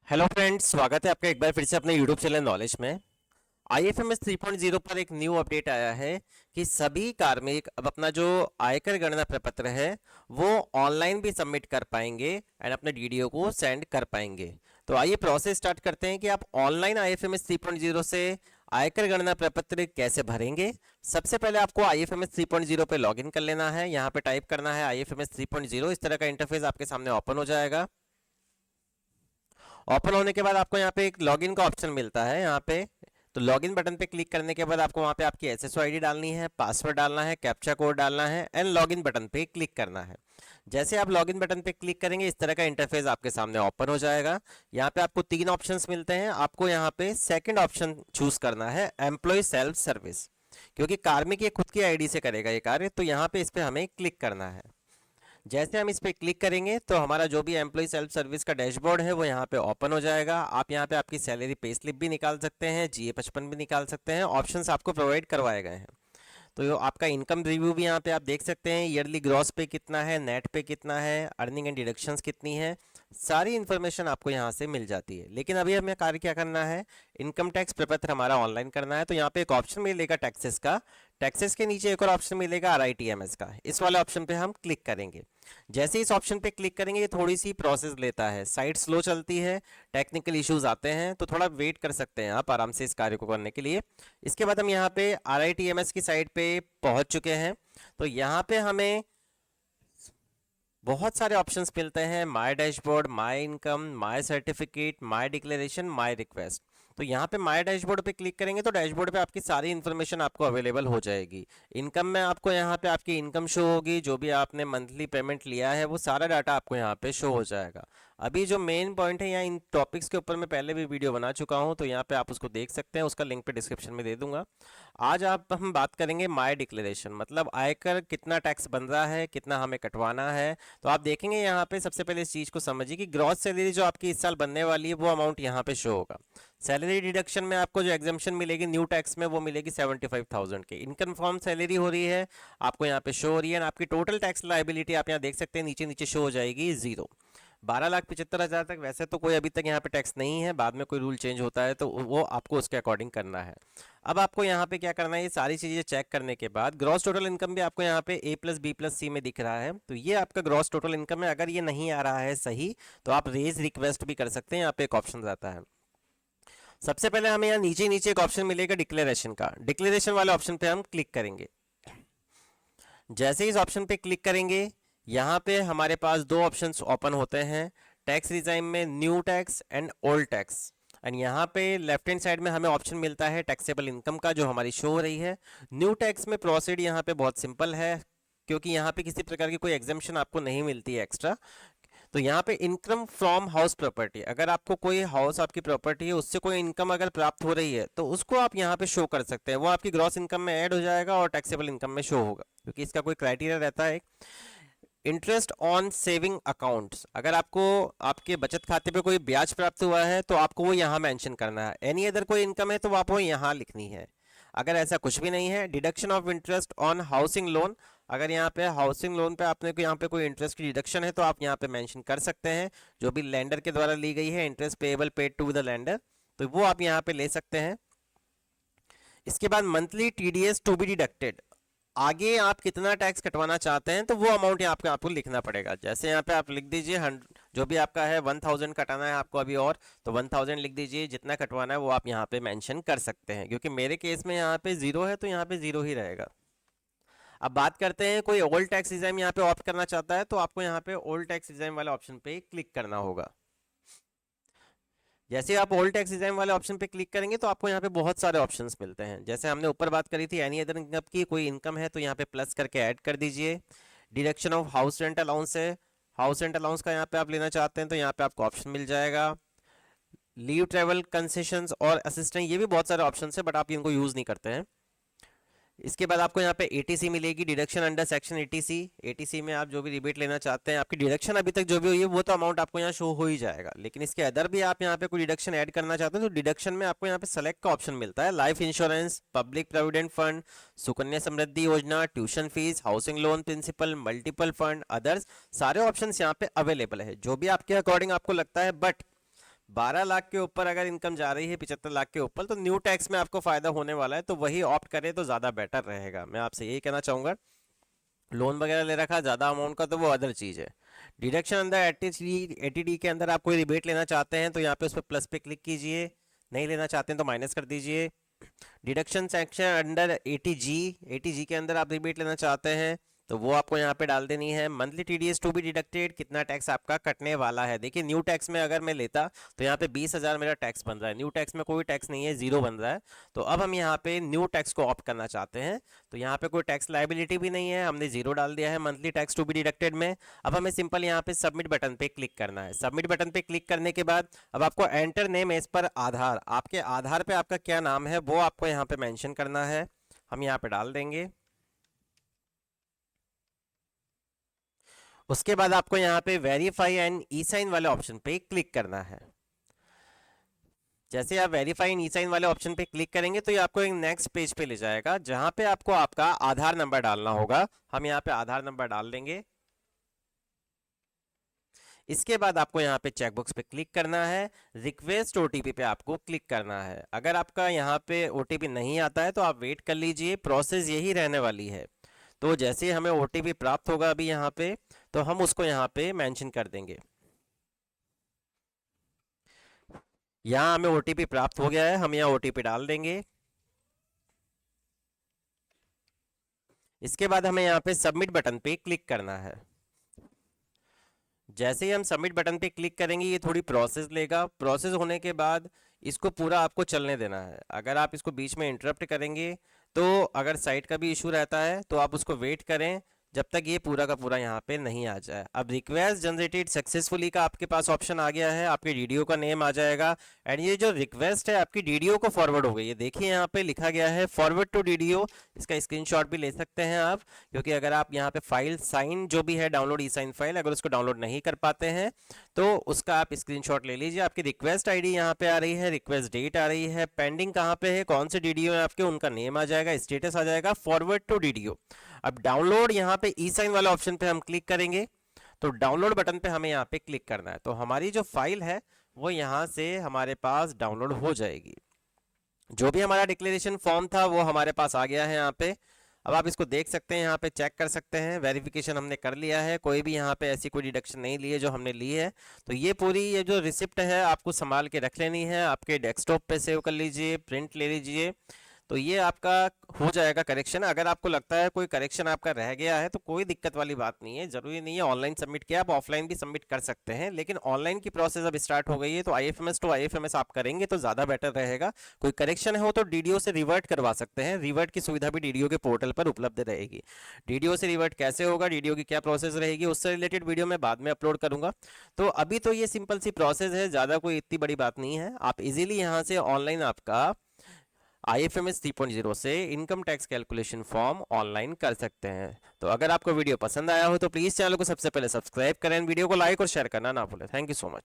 Hello friends, स्वागत है आपका एक बार फिर से अपने यूट्यूब चैनल नॉलेज में। IFMS 3.0 पर एक न्यू अपडेट आया है कि सभी कार्मिक अब अपना जो आयकर गणना प्रपत्र है वो ऑनलाइन भी सबमिट कर पाएंगे एंड अपने डीडीओ को सेंड कर पाएंगे। तो आइए प्रोसेस स्टार्ट करते हैं कि आप ऑनलाइन IFMS 3.0 से आयकर गणना प्रपत्र कैसे भरेंगे। सबसे पहले आपको IFMS 3.0 पे लॉगिन कर लेना है। यहाँ पे टाइप करना है IFMS 3.0। इस तरह का इंटरफेस आपके सामने ओपन हो जाएगा। ओपन होने के बाद आपको यहाँ पे एक लॉगिन का ऑप्शन मिलता है यहाँ पे। तो लॉगिन बटन पे क्लिक करने के बाद आपको वहाँ पे आपकी एसएसओ आईडी डालनी है, पासवर्ड डालना है, कैप्चा कोड डालना है एंड लॉगिन बटन पे क्लिक करना है। जैसे आप लॉगिन बटन पे क्लिक करेंगे इस तरह का इंटरफेस आपके सामने ओपन हो जाएगा। यहाँ पे आपको तीन ऑप्शंस मिलते हैं। आपको यहाँ पे सेकंड ऑप्शन चूज करना है, एम्प्लॉय सेल्फ सर्विस, क्योंकि कार्मिक ये खुद की आईडी से करेगा ये कार्य। तो यहाँ पे इस पे हमें क्लिक करना है। जैसे हम इस पर क्लिक करेंगे तो हमारा जो भी एम्प्लॉय सेल्फ सर्विस का डैशबोर्ड है वो यहाँ पे ओपन हो जाएगा। आप यहाँ पे आपकी सैलरी पे स्लिप भी निकाल सकते हैं, GA55 भी निकाल सकते हैं। ऑप्शंस आपको प्रोवाइड करवाए गए हैं। तो ये आपका इनकम रिव्यू भी यहाँ पे आप देख सकते हैं। ईयरली ग्रॉस पे कितना है, नेट पे कितना है, अर्निंग एंड डिडक्शंस कितनी है, सारी इन्फॉर्मेशन आपको यहाँ से मिल जाती है। लेकिन अभी हमें कार्य क्या करना है, इनकम टैक्स प्रपत्र हमारा ऑनलाइन करना है। तो यहाँ पे एक ऑप्शन मिलेगा टैक्सेस का। टैक्सेस के नीचे एक और ऑप्शन मिलेगा RITMS का। इस वाले ऑप्शन पे हम क्लिक करेंगे। जैसे इस ऑप्शन पे क्लिक करेंगे ये थोड़ी सी प्रोसेस लेता है, साइट स्लो चलती है, टेक्निकल इश्यूज आते हैं, तो थोड़ा वेट कर सकते हैं आप आराम से इस कार्य को करने के लिए। इसके बाद हम यहाँ पे RITMS की साइट पे पहुंच चुके हैं। तो यहाँ पे हमें बहुत सारे ऑप्शंस मिलते हैं, my dashboard, my income, my certificate, my declaration, my request. तो यहाँ पे माय डैशबोर्ड पे क्लिक करेंगे तो डैशबोर्ड पे आपकी सारी इन्फॉर्मेशन आपको अवेलेबल हो जाएगी। इनकम में आपको यहाँ पे आपकी इनकम शो होगी, जो भी आपने मंथली पेमेंट लिया है वो सारा डाटा आपको यहाँ पे शो हो जाएगा। अभी जो मेन पॉइंट है, यहाँ इन टॉपिक्स के ऊपर मैं पहले भी वीडियो बना चुका हूँ, तो यहाँ पे आप उसको देख सकते हैं, उसका लिंक पे डिस्क्रिप्शन में दे दूंगा। आज आप हम बात करेंगे माय डिक्लेरेशन, मतलब आयकर कितना टैक्स बन रहा है, कितना हमें कटवाना है। तो आप देखेंगे यहाँ पे सबसे पहले इस चीज़ को समझिए कि ग्रॉस सैलरी जो आपकी इस साल बनने वाली है वो अमाउंट यहाँ पे शो होगा। सैलरी डिडक्शन में आपको जो एग्जाम्पशन मिलेगी न्यू टैक्स में वो मिलेगी 75,000 की। इनकम फॉर्म सैलरी हो रही है आपको यहाँ पे शो हो रही है। आपकी टोटल टैक्स लाइबिलिटी आप यहाँ देख सकते हैं, नीचे नीचे शो हो जाएगी 0। 12,75,000 तक वैसे तो कोई अभी तक यहाँ पे टैक्स नहीं है, बाद में कोई रूल चेंज होता है तो वो आपको उसके अकॉर्डिंग करना है। अब आपको यहाँ पे क्या करना है, ये सारी चीज़ें चेक करने के बाद ग्रॉस टोटल इनकम भी आपको यहाँ पे A+B+C में दिख रहा है। तो ये आपका ग्रॉस टोटल इनकम है। अगर ये नहीं आ रहा है सही तो आप रेज रिक्वेस्ट भी कर सकते हैं। यहाँ पे एक ऑप्शन आता है। सबसे पहले हमें यहाँ नीचे नीचे एक ऑप्शन मिलेगा डिक्लेरेशन का। डिक्लेरेशन वाले ऑप्शन पे हम क्लिक करेंगे। जैसे ही इस ऑप्शन पे क्लिक करेंगे यहाँ पे हमारे पास दो ऑप्शंस ओपन होते हैं। टैक्स रिजाइम में new tax and old tax. And यहाँ पे लेफ्ट हैंड साइड में हमें ऑप्शन मिलता है टैक्सेबल इनकम का, जो हमारी शो हो रही है। न्यू टैक्स में प्रोसीड यहाँ पे बहुत सिंपल है, क्योंकि यहाँ पे किसी प्रकार की कोई एग्जाम्पशन आपको नहीं मिलती है एक्स्ट्रा। तो यहाँ पे इनकम फ्रॉम हाउस प्रॉपर्टी, अगर आपको कोई हाउस आपकी प्रॉपर्टी है उससे कोई इनकम अगर प्राप्त हो रही है तो उसको आप यहाँ पे शो कर सकते हैं। वो आपकी ग्रॉस इनकम में ऐड हो जाएगा और टैक्सेबल इनकम में शो होगा, क्योंकि इसका कोई क्राइटेरिया रहता है। इंटरेस्ट ऑन सेविंग अकाउंट्स, अगर आपको आपके बचत खाते पे कोई ब्याज प्राप्त हुआ है तो आपको वो यहाँ मेंशन करना है। एनी अदर कोई इनकम है तो वो आपको यहाँ लिखनी है। अगर ऐसा कुछ भी नहीं है, deduction of interest on housing loan, अगर यहाँ पे हाउसिंग लोन पे आपने को यहाँ पे कोई इंटरेस्ट की डिडक्शन है तो आप यहाँ पे मेंशन कर सकते हैं, जो भी लैंडर के द्वारा ली गई है, interest payable paid to the lender, तो वो आप यहाँ पे ले सकते हैं। इसके बाद monthly TDS to be deducted, आगे आप कितना टैक्स कटवाना चाहते हैं तो वो अमाउंट यहाँ पे आपको लिखना पड़ेगा। जैसे यहाँ पे आप लिख दीजिए 100, जो भी आपका है 1000 कटाना है आपको अभी, और तो 1000 लिख दीजिए। जितना कटवाना है वो आप यहाँ पे मेंशन कर सकते हैं, क्योंकि मेरे केस में यहाँ पे 0 है तो यहाँ पे 0 ही रहेगा। अब बात करते हैं, कोई ओल्ड टैक्स रिजाइम यहाँ पे ऑप्ट करना चाहता है तो आपको यहाँ पे ओल्ड टैक्स रिजाइम वाले ऑप्शन पे क्लिक करना होगा। जैसे आप ओल्ड टैक्स रिजाइम वाले ऑप्शन पे क्लिक करेंगे तो आपको यहाँ पे बहुत सारे ऑप्शंस मिलते हैं। जैसे हमने ऊपर बात करी थी एनी अदर इनकम की, कोई इनकम है तो यहाँ पे प्लस करके ऐड कर दीजिए। Deduction of house rent allowance है, हाउस रेंट अलाउंस का यहाँ पे आप लेना चाहते हैं तो यहाँ पे आपको ऑप्शन मिल जाएगा। लीव ट्रेवल कंसेशंस और असिस्टेंट, ये भी बहुत सारे ऑप्शन है बट आप इनको यूज़ नहीं करते हैं। इसके बाद आपको यहाँ पे ATC मिलेगी, deduction under section ATC। ATC में आप जो भी रिबेट लेना चाहते हैं, आपकी डिडक्शन अभी तक जो भी हुई है वो तो अमाउंट आपको यहाँ शो हो ही जाएगा। लेकिन इसके अदर भी आप यहाँ पे कोई डिडक्शन ऐड करना चाहते हैं तो डिडक्शन में आपको यहाँ पे सेलेक्ट का ऑप्शन मिलता है। Life insurance, public provident fund, Sukanya Samriddhi Yojana, tuition fees, housing loan principal, multiple fund, others, सारे ऑप्शन यहाँ पे अवेलेबल है, जो भी आपके अकॉर्डिंग आपको लगता है। बट 12 लाख के ऊपर अगर इनकम जा रही है 75 लाख के ऊपर, तो न्यू टैक्स में आपको फायदा होने वाला है, तो वही ऑप्ट करें तो ज़्यादा बेटर रहेगा। मैं आपसे यही कहना चाहूँगा। लोन वगैरह ले रखा ज़्यादा अमाउंट का तो वो अदर चीज़ है। डिडक्शन अंदर एटीडी के अंदर आप कोई रिबेट लेना चाहते हैं तो यहाँ पे उस पर प्लस पे क्लिक कीजिए, नहीं लेना चाहते हैं तो माइनस कर दीजिए। डिडक्शन सेक्शन अंडर एटीजी के अंदर आप रिबेट लेना चाहते हैं तो वो आपको यहाँ पे डाल देनी है। Monthly TDS to be deducted, कितना टैक्स आपका कटने वाला है। देखिए न्यू टैक्स में अगर मैं लेता तो यहाँ पे 20,000 मेरा टैक्स बन रहा है, न्यू टैक्स में कोई टैक्स नहीं है, जीरो बन रहा है। तो अब हम यहाँ पे न्यू टैक्स को ऑप्ट करना चाहते हैं, तो यहाँ पे कोई टैक्स लाइबिलिटी भी नहीं है, हमने जीरो डाल दिया है monthly tax to be deducted में। अब हमें सिंपल यहाँ पे सबमिट बटन पे क्लिक करना है। सबमिट बटन पे क्लिक करने के बाद अब आपको एंटर नेम एज पर आधार, आपके आधार पे आपका क्या नाम है वो आपको यहाँ पे मेंशन करना है, हम यहाँ पे डाल देंगे। उसके बाद आपको यहाँ पे वेरीफाई एंड ई साइन वाले ऑप्शन पे क्लिक करना है। जैसे आप वेरीफाई एंड ई साइन वाले ऑप्शन पे क्लिक करेंगे तो ये आपको एक नेक्स्ट पेज पे ले जाएगा जहां पे आपको आपका आधार नंबर डालना होगा। हम यहाँ पे आधार नंबर डाल देंगे। इसके बाद आपको यहाँ पे चेकबॉक्स पे क्लिक करना है, रिक्वेस्ट ओटीपी पे आपको क्लिक करना है। अगर आपका यहाँ पे ओटीपी नहीं आता है तो आप वेट कर लीजिए, प्रोसेस यही रहने वाली है। तो जैसे ही हमें ओटीपी प्राप्त होगा अभी यहाँ पे, तो हम उसको यहाँ पे मेंशन कर देंगे। यहाँ हमें ओटीपी प्राप्त हो गया है, हम यहाँ ओटीपी डाल देंगे। इसके बाद हमें यहाँ पे सबमिट बटन पे क्लिक करना है। जैसे ही हम सबमिट बटन पे क्लिक करेंगे ये थोड़ी प्रोसेस लेगा, प्रोसेस होने के बाद इसको पूरा आपको चलने देना है। अगर आप इसको बीच में इंटरप्ट करेंगे तो अगर साइट का भी इशू रहता है तो आप उसको वेट करें जब तक ये पूरा का पूरा यहाँ पे नहीं आ जाए। अब रिक्वेस्ट जनरेटेड सक्सेसफुली का आपके पास ऑप्शन आ गया है, आपके डीडीओ का नेम आ जाएगा एंड ये जो रिक्वेस्ट है आपकी डीडीओ को फॉरवर्ड हो गई है। देखिए यहाँ पे लिखा गया है फॉरवर्ड टू डीडीओ, इसका स्क्रीनशॉट भी ले सकते हैं आप, क्योंकि अगर आप यहाँ पे फाइल साइन जो भी है डाउनलोड ई साइन फाइल अगर उसको डाउनलोड नहीं कर पाते हैं तो उसका आप स्क्रीनशॉट ले लीजिए। आपकी रिक्वेस्ट आईडी यहाँ पे आ रही है, रिक्वेस्ट डेट आ रही है, पेंडिंग कहाँ पे है, कौन से डीडीओ है आपके, उनका नेम आ जाएगा, स्टेटस आ जाएगा, फॉरवर्ड टू डीडीओ। अब डाउनलोड यहाँ पे ई साइन वाले ऑप्शन पे हम क्लिक करेंगे तो डाउनलोड बटन पे हमें यहाँ पे क्लिक करना है, तो हमारी जो फाइल है वो यहाँ से हमारे पास डाउनलोड हो जाएगी। जो भी हमारा डिक्लेरेशन फॉर्म था वो हमारे पास आ गया है यहाँ पे। अब आप इसको देख सकते हैं, यहाँ पे चेक कर सकते हैं, वेरिफिकेशन हमने कर लिया है, कोई भी यहाँ पे ऐसी कोई डिडक्शन नहीं ली है जो हमने ली है। तो ये पूरी ये जो रिसिप्ट है आपको संभाल के रख लेनी है, आपके डेस्कटॉप पे सेव कर लीजिए, प्रिंट ले लीजिए, तो ये आपका हो जाएगा करेक्शन। अगर आपको लगता है कोई करेक्शन आपका रह गया है तो कोई दिक्कत वाली बात नहीं है, जरूरी नहीं है ऑनलाइन सबमिट किया, आप ऑफलाइन भी सबमिट कर सकते हैं। लेकिन ऑनलाइन की प्रोसेस अब स्टार्ट हो गई है तो आईएफएमएस टू आईएफएमएस आप करेंगे तो ज़्यादा बेटर रहेगा। कोई करेक्शन हो तो डीडीओ से रिवर्ट करवा सकते हैं, रिवर्ट की सुविधा भी डीडीओ के पोर्टल पर उपलब्ध रहेगी। डीडीओ से रिवर्ट कैसे होगा, डीडीओ की क्या प्रोसेस रहेगी, उससे रिलेटेड वीडियो मैं बाद में अपलोड करूंगा। तो अभी तो ये सिंपल सी प्रोसेस है, ज़्यादा कोई इतनी बड़ी बात नहीं है। आप इजीली यहाँ से ऑनलाइन आपका IFMS 3.0 से income tax calculation form online कर सकते हैं। तो अगर आपको वीडियो पसंद आया हो तो प्लीज़ चैनल को सबसे पहले सब्सक्राइब करें, वीडियो को लाइक और शेयर करना ना भूलें। Thank you so much.